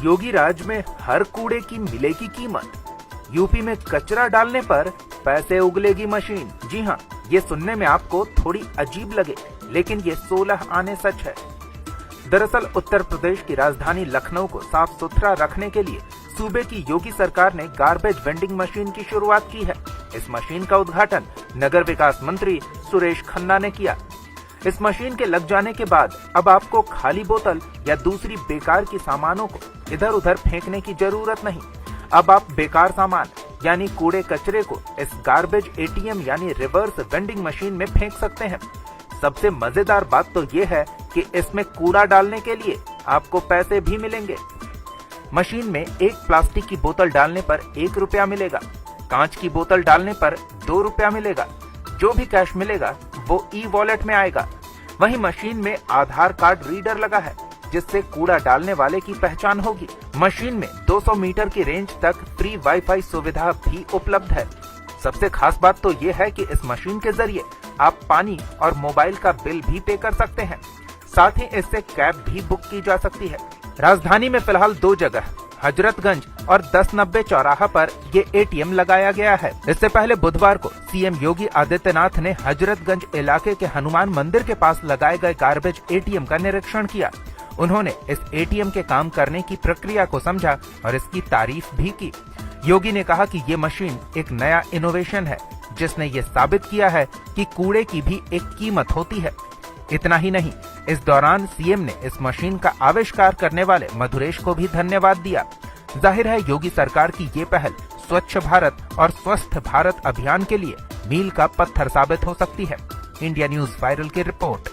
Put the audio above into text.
योगी राज में हर कूड़े की मिलेगी कीमत। यूपी में कचरा डालने पर पैसे उगलेगी मशीन। जी हाँ, ये सुनने में आपको थोड़ी अजीब लगे, लेकिन ये 16 आने सच है। दरअसल उत्तर प्रदेश की राजधानी लखनऊ को साफ सुथरा रखने के लिए सूबे की योगी सरकार ने गार्बेज वेंडिंग मशीन की शुरुआत की है। इस मशीन का उद्घाटन नगर विकास मंत्री सुरेश खन्ना ने किया। इस मशीन के लग जाने के बाद अब आपको खाली बोतल या दूसरी बेकार की सामानों को इधर उधर फेंकने की जरूरत नहीं। अब आप बेकार सामान यानी कूड़े कचरे को इस गार्बेज एटीएम यानी रिवर्स वेंडिंग मशीन में फेंक सकते हैं। सबसे मजेदार बात तो ये है कि इसमें कूड़ा डालने के लिए आपको पैसे भी मिलेंगे। मशीन में एक प्लास्टिक की बोतल डालने पर 1 रुपया मिलेगा, कांच की बोतल डालने पर 2 रुपया मिलेगा। जो भी कैश मिलेगा वो ई वॉलेट में आएगा। वहीं मशीन में आधार कार्ड रीडर लगा है, जिससे कूड़ा डालने वाले की पहचान होगी। मशीन में 200 मीटर की रेंज तक फ्री वाईफाई सुविधा भी उपलब्ध है। सबसे खास बात तो ये है कि इस मशीन के जरिए आप पानी और मोबाइल का बिल भी पे कर सकते हैं। साथ ही इससे कैब भी बुक की जा सकती है। राजधानी में फिलहाल 2 जगह हजरतगंज और 1090 चौराहा पर ये एटीएम लगाया गया है। इससे पहले बुधवार को सीएम योगी आदित्यनाथ ने हजरतगंज इलाके के हनुमान मंदिर के पास लगाए गए गार्बेज एटीएम का निरीक्षण किया। उन्होंने इस एटीएम के काम करने की प्रक्रिया को समझा और इसकी तारीफ भी की। योगी ने कहा कि ये मशीन एक नया इनोवेशन है, जिसने ये साबित किया है कि कूड़े की भी एक कीमत होती है। इतना ही नहीं, इस दौरान सीएम ने इस मशीन का आविष्कार करने वाले मधुरेश को भी धन्यवाद दिया। जाहिर है योगी सरकार की ये पहल स्वच्छ भारत और स्वस्थ भारत अभियान के लिए मील का पत्थर साबित हो सकती है। इंडिया न्यूज वायरल की रिपोर्ट।